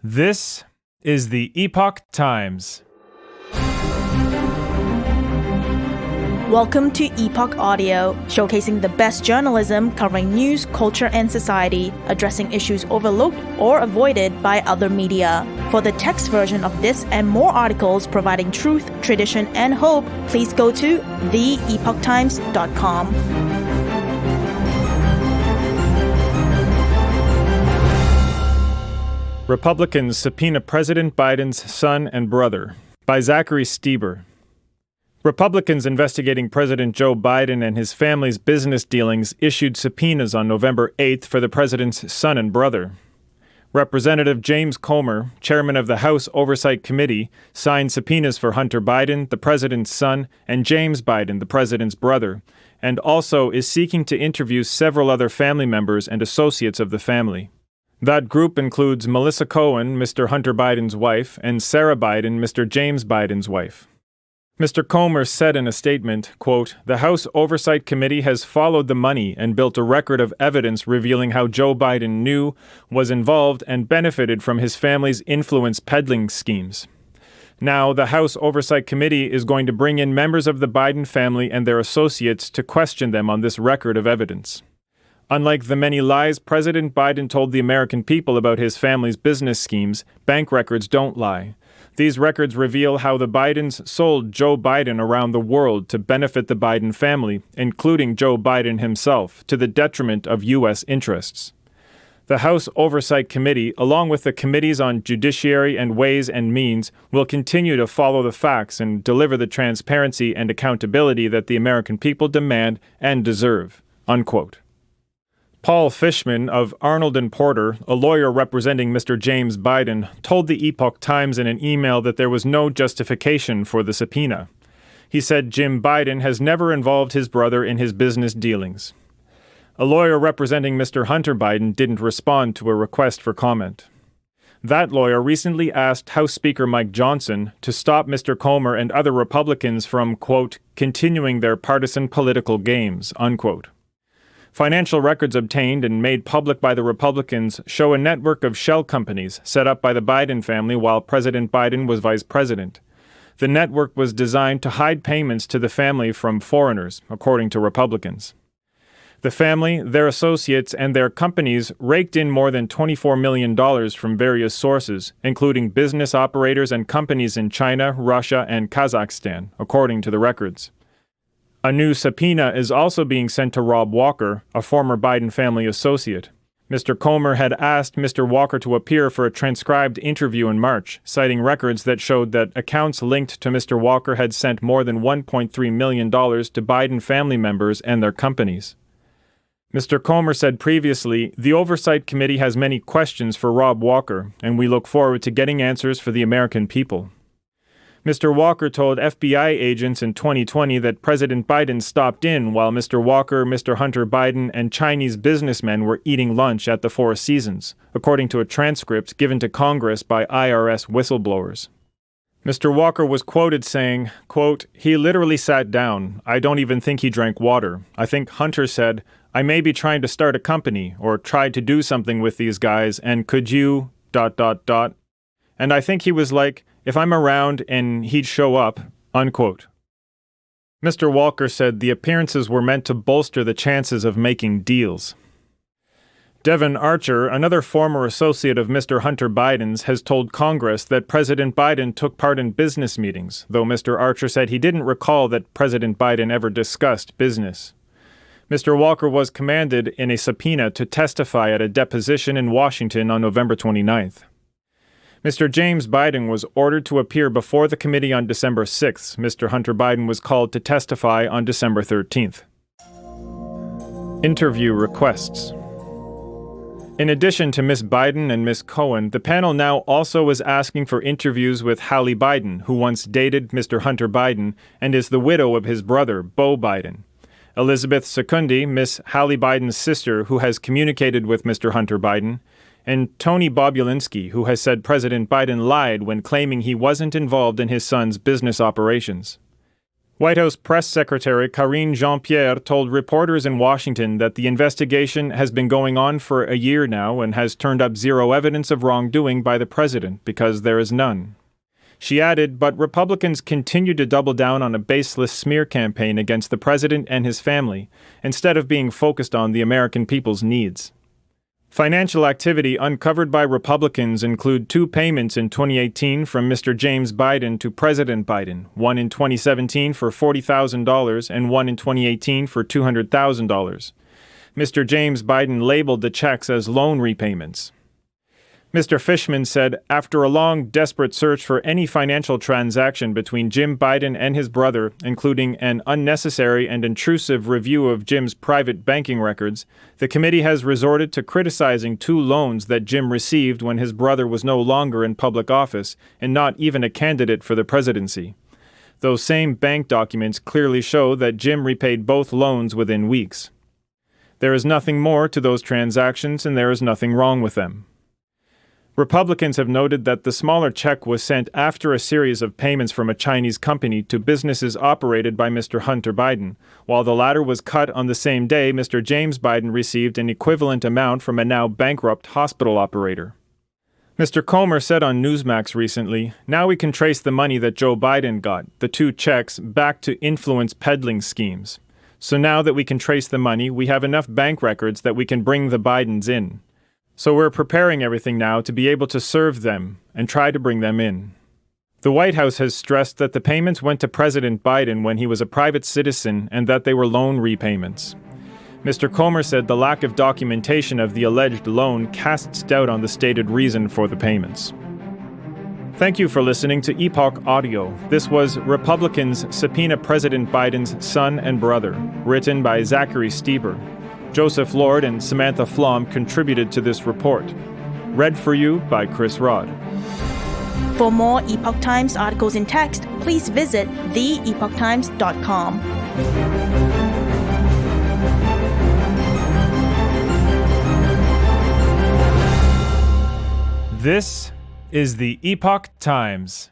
This is the Epoch Times. Welcome to Epoch Audio, showcasing the best journalism covering news, culture, and society, addressing issues overlooked or avoided by other media. For the text version of this and more articles providing truth, tradition, and hope, please go to theepochtimes.com. Republicans subpoena President Biden's son and brother, by Zachary Stieber. Republicans investigating President Joe Biden and his family's business dealings issued subpoenas on November 8th for the president's son and brother. Representative James Comer, chairman of the House Oversight Committee, signed subpoenas for Hunter Biden, the president's son, and James Biden, the president's brother, and also is seeking to interview several other family members and associates of the family. That group includes Melissa Cohen, Mr. Hunter Biden's wife, and Sarah Biden, Mr. James Biden's wife. Mr. Comer said in a statement, quote, "The House Oversight Committee has followed the money and built a record of evidence revealing how Joe Biden knew, was involved, and benefited from his family's influence-peddling schemes. Now, the House Oversight Committee is going to bring in members of the Biden family and their associates to question them on this record of evidence. Unlike the many lies President Biden told the American people about his family's business schemes, bank records don't lie. These records reveal how the Bidens sold Joe Biden around the world to benefit the Biden family, including Joe Biden himself, to the detriment of U.S. interests. The House Oversight Committee, along with the Committees on Judiciary and Ways and Means, will continue to follow the facts and deliver the transparency and accountability that the American people demand and deserve." Unquote. Paul Fishman of Arnold & Porter, a lawyer representing Mr. James Biden, told the Epoch Times in an email that there was no justification for the subpoena. He said Jim Biden has never involved his brother in his business dealings. A lawyer representing Mr. Hunter Biden didn't respond to a request for comment. That lawyer recently asked House Speaker Mike Johnson to stop Mr. Comer and other Republicans from, quote, continuing their partisan political games, unquote. Financial records obtained and made public by the Republicans show a network of shell companies set up by the Biden family while President Biden was vice president. The network was designed to hide payments to the family from foreigners, according to Republicans. The family, their associates, and their companies raked in more than $24 million from various sources, including business operators and companies in China, Russia, and Kazakhstan, according to the records. A new subpoena is also being sent to Rob Walker, a former Biden family associate. Mr. Comer had asked Mr. Walker to appear for a transcribed interview in March, citing records that showed that accounts linked to Mr. Walker had sent more than $1.3 million to Biden family members and their companies. Mr. Comer said previously, "The Oversight Committee has many questions for Rob Walker, and we look forward to getting answers for the American people." Mr. Walker told FBI agents in 2020 that President Biden stopped in while Mr. Walker, Mr. Hunter Biden, and Chinese businessmen were eating lunch at the Four Seasons, according to a transcript given to Congress by IRS whistleblowers. Mr. Walker was quoted saying, quote, "He literally sat down. I don't even think he drank water. I think Hunter said, 'I may be trying to start a company or tried to do something with these guys, and could you... ... And I think he was like, if I'm around and he'd show up,' unquote." Mr. Walker said the appearances were meant to bolster the chances of making deals. Devin Archer, another former associate of Mr. Hunter Biden's, has told Congress that President Biden took part in business meetings, though Mr. Archer said he didn't recall that President Biden ever discussed business. Mr. Walker was commanded in a subpoena to testify at a deposition in Washington on November 29th. Mr. James Biden was ordered to appear before the committee on December 6th. Mr. Hunter Biden was called to testify on December 13th. Interview requests. In addition to Ms. Biden and Ms. Cohen, the panel now also is asking for interviews with Hallie Biden, who once dated Mr. Hunter Biden and is the widow of his brother, Beau Biden. Elizabeth Secundi, Miss Hallie Biden's sister, who has communicated with Mr. Hunter Biden, and Tony Bobulinski, who has said President Biden lied when claiming he wasn't involved in his son's business operations. White House Press Secretary Karine Jean-Pierre told reporters in Washington that the investigation has been going on for a year now and has turned up zero evidence of wrongdoing by the president because there is none. She added, but Republicans continue to double down on a baseless smear campaign against the president and his family, instead of being focused on the American people's needs. Financial activity uncovered by Republicans include 2 payments in 2018 from Mr. James Biden to President Biden, one in 2017 for $40,000 and one in 2018 for $200,000. Mr. James Biden labeled the checks as loan repayments. Mr. Fishman said, after a long, desperate search for any financial transaction between Jim Biden and his brother, including an unnecessary and intrusive review of Jim's private banking records, the committee has resorted to criticizing 2 loans that Jim received when his brother was no longer in public office and not even a candidate for the presidency. Those same bank documents clearly show that Jim repaid both loans within weeks. There is nothing more to those transactions, and there is nothing wrong with them. Republicans have noted that the smaller check was sent after a series of payments from a Chinese company to businesses operated by Mr. Hunter Biden, while the latter was cut on the same day Mr. James Biden received an equivalent amount from a now bankrupt hospital operator. Mr. Comer said on Newsmax recently, now we can trace the money that Joe Biden got, the 2 checks, back to influence-peddling schemes. So now that we can trace the money, we have enough bank records that we can bring the Bidens in. So we're preparing everything now to be able to serve them and try to bring them in. The White House has stressed that the payments went to President Biden when he was a private citizen and that they were loan repayments. Mr. Comer said the lack of documentation of the alleged loan casts doubt on the stated reason for the payments. Thank you for listening to Epoch Audio. This was Republicans Subpoena President Biden's Son and Brother, written by Zachary Stieber. Joseph Lord and Samantha Flom contributed to this report. Read for you by Chris Rod. For more Epoch Times articles in text, please visit theepochtimes.com. This is the Epoch Times.